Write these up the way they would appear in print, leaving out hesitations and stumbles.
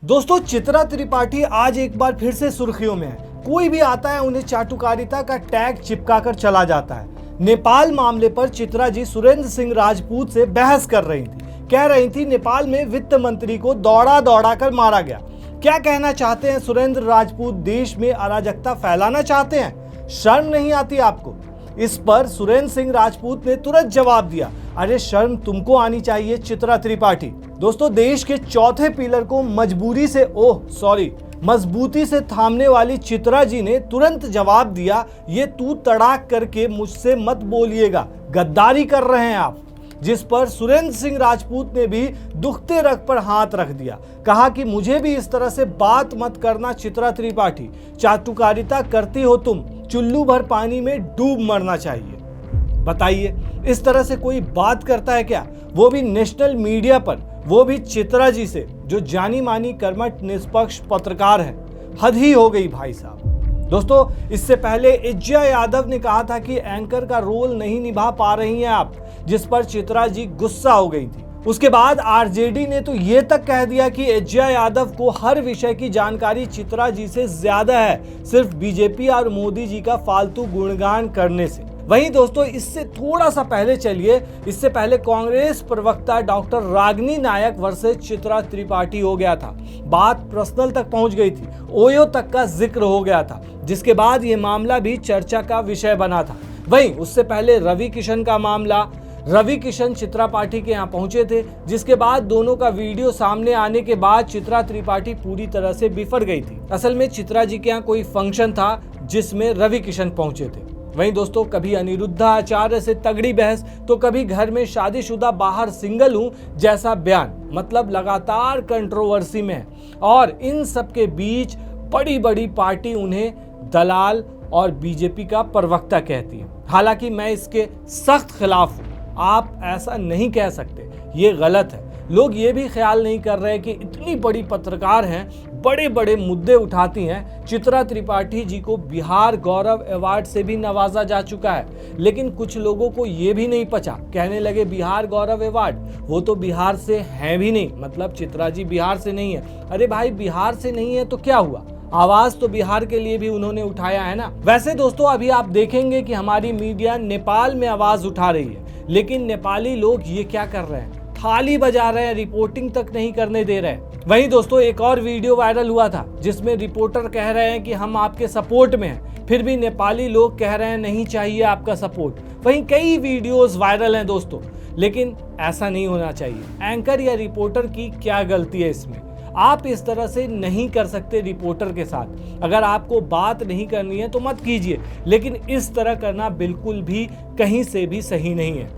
दोस्तों, चित्रा त्रिपाठी आज एक बार फिर से सुर्खियों में है। कोई भी आता है उन्हें चाटुकारिता का टैग चिपकाकर चला जाता है। नेपाल मामले पर चित्रा जी सुरेंद्र सिंह राजपूत से बहस कर रही थी। कह रही थी नेपाल में वित्त मंत्री को दौड़ा दौड़ा कर मारा गया। क्या कहना चाहते हैं सुरेंद्र राजपूत? देश में अराजकता फैलाना चाहते हैं? शर्म नहीं आती आपको? इस पर सुरेंद्र सिंह राजपूत ने तुरंत जवाब दिया, अरे शर्म तुमको आनी चाहिए चित्रा त्रिपाठी। दोस्तों, देश के चौथे पिलर को मजबूती से थामने वाली चित्रा जी ने तुरंत जवाब दिया, ये तू तड़ाक करके मुझसे मत बोलिएगा, गद्दारी कर रहे हैं आप। जिस पर सुरेंद्र सिंह राजपूत ने भी दुखते रग पर हाथ रख दिया। कहा कि मुझे भी इस तरह से बात मत करना चित्रा त्रिपाठी, चाटुकारिता करती हो तुम, चुल्लू भर पानी में डूब मरना चाहिए। बताइए, इस तरह से कोई बात करता है क्या? वो भी नेशनल मीडिया पर, वो भी चित्रा जी से, जो जानी मानी कर्मठ निष्पक्ष पत्रकार है। हद ही हो गई भाई साहब। दोस्तों, इससे पहले इज्जा यादव ने कहा था कि एंकर का रोल नहीं निभा पा रही हैं आप, जिस पर चित्रा जी गुस्सा हो गई थी। उसके बाद आरजेडी ने तो ये तक कह दिया कि इज्जा यादव को हर विषय की जानकारी चित्रा जी से ज्यादा है, सिर्फ बीजेपी और मोदी जी का फालतू गुणगान करने से। वहीं दोस्तों, इससे थोड़ा सा पहले चलिए, इससे पहले कांग्रेस प्रवक्ता डॉक्टर रागिनी नायक वर्सेस चित्रा त्रिपाठी हो गया था। बात पर्सनल तक पहुंच गई थी, ओयो तक का जिक्र हो गया था, जिसके बाद ये मामला भी चर्चा का विषय बना था। वहीं उससे पहले रवि किशन का मामला, रवि किशन चित्रा त्रिपाठी के यहाँ पहुंचे थे, जिसके बाद दोनों का वीडियो सामने आने के बाद चित्रा त्रिपाठी पूरी तरह से बिफर गई थी। असल में चित्रा जी के यहाँ कोई फंक्शन था जिसमें रवि किशन पहुंचे थे। वहीं दोस्तों, कभी अनिरुद्धा आचार्य से तगड़ी बहस, तो कभी घर में शादीशुदा बाहर सिंगल हूं जैसा बयान। मतलब लगातार कंट्रोवर्सी में है। और इन सब के बीच बड़ी बड़ी पार्टी उन्हें दलाल और बीजेपी का प्रवक्ता कहती है। हालांकि मैं इसके सख्त खिलाफ हूं। आप ऐसा नहीं कह सकते, ये गलत है। लोग ये भी ख्याल नहीं कर रहे कि इतनी बड़ी पत्रकार हैं, बड़े बड़े मुद्दे उठाती हैं। चित्रा त्रिपाठी जी को बिहार गौरव अवार्ड से भी नवाजा जा चुका है, लेकिन कुछ लोगों को ये भी नहीं पचा। कहने लगे बिहार गौरव अवार्ड, वो तो बिहार से है भी नहीं, मतलब चित्रा जी बिहार से नहीं है। अरे भाई, बिहार से नहीं है तो क्या हुआ? आवाज तो बिहार के लिए भी उन्होंने उठाया है ना। वैसे दोस्तों, अभी आप देखेंगे कि हमारी मीडिया नेपाल में आवाज उठा रही है, लेकिन नेपाली लोग ये क्या कर रहे हैं? थाली बजा रहे हैं, रिपोर्टिंग तक नहीं करने दे रहे हैं। वहीं दोस्तों, एक और वीडियो वायरल हुआ था जिसमें रिपोर्टर कह रहे हैं कि हम आपके सपोर्ट में हैं, फिर भी नेपाली लोग कह रहे हैं नहीं चाहिए आपका सपोर्ट। वहीं कई वीडियोस वायरल हैं दोस्तों, लेकिन ऐसा नहीं होना चाहिए। एंकर या रिपोर्टर की क्या गलती है इसमें? आप इस तरह से नहीं कर सकते रिपोर्टर के साथ। अगर आपको बात नहीं करनी है तो मत कीजिए, लेकिन इस तरह करना बिल्कुल भी कहीं से भी सही नहीं है।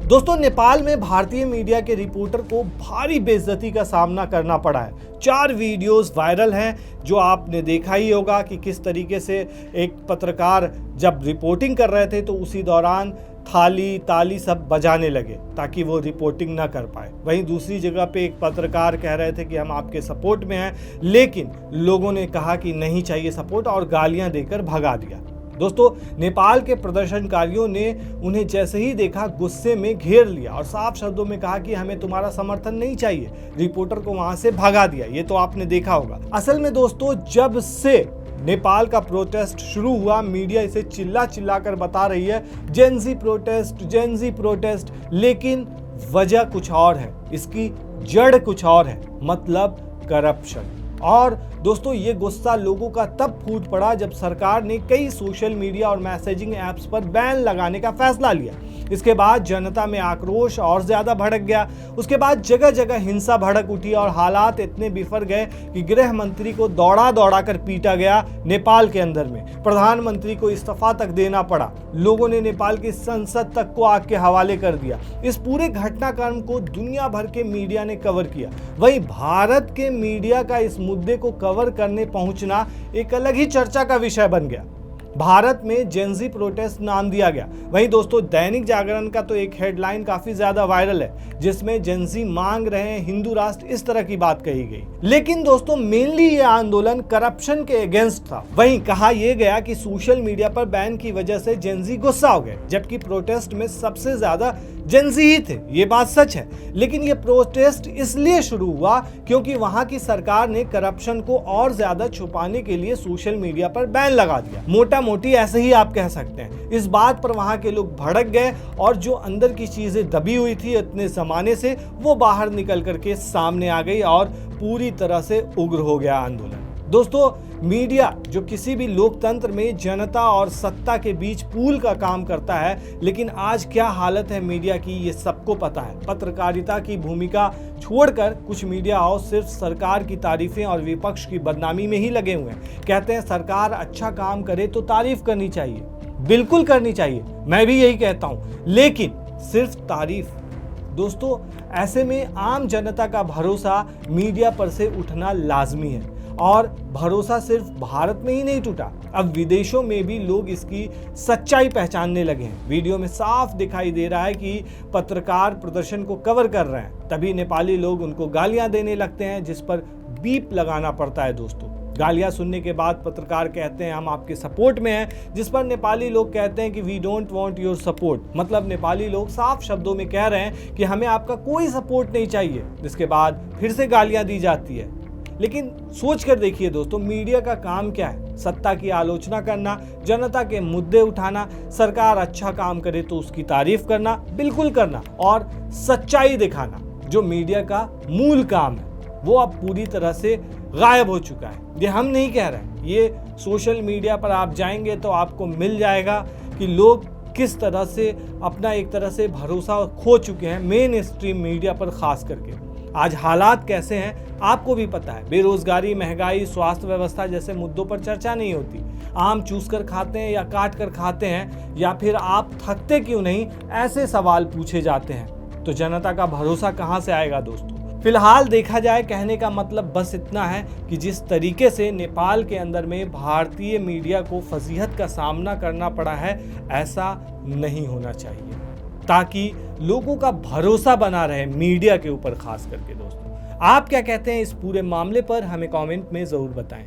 दोस्तों, नेपाल में भारतीय मीडिया के रिपोर्टर को भारी बेइज्जती का सामना करना पड़ा है। 4 वीडियोस वायरल हैं, जो आपने देखा ही होगा कि किस तरीके से एक पत्रकार जब रिपोर्टिंग कर रहे थे तो उसी दौरान थाली ताली सब बजाने लगे ताकि वो रिपोर्टिंग ना कर पाए। वहीं दूसरी जगह पे एक पत्रकार कह रहे थे कि हम आपके सपोर्ट में हैं, लेकिन लोगों ने कहा कि नहीं चाहिए सपोर्ट और गालियां देकर भगा दिया। दोस्तों, नेपाल के प्रदर्शनकारियों ने उन्हें जैसे ही देखा गुस्से में घेर लिया और साफ शब्दों में कहा कि हमें तुम्हारा समर्थन नहीं चाहिए। रिपोर्टर को वहां से भगा दिया। ये तो आपने देखा होगा। असल में दोस्तों, जब से नेपाल का प्रोटेस्ट शुरू हुआ, मीडिया इसे चिल्ला चिल्ला कर बता रही है जेनजी प्रोटेस्ट, लेकिन वजह कुछ और है, इसकी जड़ कुछ और है, मतलब करप्शन। और दोस्तों, ये गुस्सा लोगों का तब फूट पड़ा जब सरकार ने कई सोशल मीडिया और मैसेजिंग ऐप्स पर बैन लगाने का फैसला लिया। इसके बाद जनता में आक्रोश और ज्यादा भड़क गया। उसके बाद जगह जगह हिंसा भड़क उठी और हालात इतने बिफर गए कि गृह मंत्री को दौड़ा दौड़ा कर पीटा गया नेपाल के अंदर में। प्रधानमंत्री को इस्तीफा तक देना पड़ा। लोगों ने नेपाल की संसद तक को आग के हवाले कर दिया। इस पूरे घटनाक्रम को दुनिया भर के मीडिया ने कवर किया। वहीं भारत के मीडिया का इस मुद्दे को कवर करने पहुंचना एक अलग ही चर्चा का विषय बन गया। भारत में जेनजी प्रोटेस्ट नाम दिया गया। वहीं दोस्तों दैनिक जागरण का तो एक हेडलाइन काफी ज्यादा वायरल है जिसमें जेनजी मांग रहे हैं हिंदू राष्ट्र, इस तरह की बात कही गई। लेकिन दोस्तों मेनली ये आंदोलन करप्शन के अगेंस्ट था। वहीं कहा यह गया कि सोशल मीडिया पर बैन की वजह से जेनजी गुस्सा हो गए, जबकि प्रोटेस्ट में सबसे ज्यादा जेनजी ही थे। ये बात सच है, लेकिन ये प्रोटेस्ट इसलिए शुरू हुआ क्योंकि वहां की सरकार ने करप्शन को और ज्यादा छुपाने के लिए सोशल मीडिया पर बैन लगा दिया। मोटा मोटी ऐसे ही आप कह सकते हैं। इस बात पर वहां के लोग भड़क गए और जो अंदर की चीजें दबी हुई थी इतने जमाने से वो बाहर निकल करके सामने आ गई और पूरी तरह से उग्र हो गया आंदोलन। दोस्तों मीडिया जो किसी भी लोकतंत्र में जनता और सत्ता के बीच पुल का काम करता है, लेकिन आज क्या हालत है मीडिया की ये सबको पता है। पत्रकारिता की भूमिका छोड़कर कुछ मीडिया हाउस सिर्फ सरकार की तारीफें और विपक्ष की बदनामी में ही लगे हुए हैं। कहते हैं सरकार अच्छा काम करे तो तारीफ करनी चाहिए, बिल्कुल करनी चाहिए, मैं भी यही कहता हूं, लेकिन सिर्फ तारीफ। दोस्तों ऐसे में आम जनता का भरोसा मीडिया पर से उठना लाजमी है और भरोसा सिर्फ भारत में ही नहीं टूटा, अब विदेशों में भी लोग इसकी सच्चाई पहचानने लगे हैं। वीडियो में साफ दिखाई दे रहा है कि पत्रकार प्रदर्शन को कवर कर रहे हैं, तभी नेपाली लोग उनको गालियां देने लगते हैं जिस पर बीप लगाना पड़ता है। दोस्तों गालियां सुनने के बाद पत्रकार कहते हैं हम आपके सपोर्ट में हैं, जिस पर नेपाली लोग कहते हैं कि we don't want your support. मतलब नेपाली लोग साफ शब्दों में कह रहे हैं कि हमें आपका कोई सपोर्ट नहीं चाहिए, जिसके बाद फिर से गालियां दी जाती है। लेकिन सोच कर देखिए दोस्तों, मीडिया का काम क्या है? सत्ता की आलोचना करना, जनता के मुद्दे उठाना, सरकार अच्छा काम करे तो उसकी तारीफ करना, बिल्कुल करना, और सच्चाई दिखाना जो मीडिया का मूल काम है वो अब पूरी तरह से गायब हो चुका है। ये हम नहीं कह रहे हैं, ये सोशल मीडिया पर आप जाएंगे तो आपको मिल जाएगा कि लोग किस तरह से अपना एक तरह से भरोसा खो चुके हैं मेन स्ट्रीम मीडिया पर। खास करके आज हालात कैसे हैं आपको भी पता है। बेरोजगारी, महंगाई, स्वास्थ्य व्यवस्था जैसे मुद्दों पर चर्चा नहीं होती। आम चूस कर खाते हैं या काट कर खाते हैं, या फिर आप थकते क्यों नहीं, ऐसे सवाल पूछे जाते हैं। तो जनता का भरोसा कहां से आएगा दोस्तों? फिलहाल देखा जाए, कहने का मतलब बस इतना है कि जिस तरीके से नेपाल के अंदर में भारतीय मीडिया को फजीहत का सामना करना पड़ा है, ऐसा नहीं होना चाहिए, ताकि लोगों का भरोसा बना रहे मीडिया के ऊपर। खास करके दोस्तों आप क्या कहते हैं इस पूरे मामले पर, हमें कमेंट में जरूर बताएं।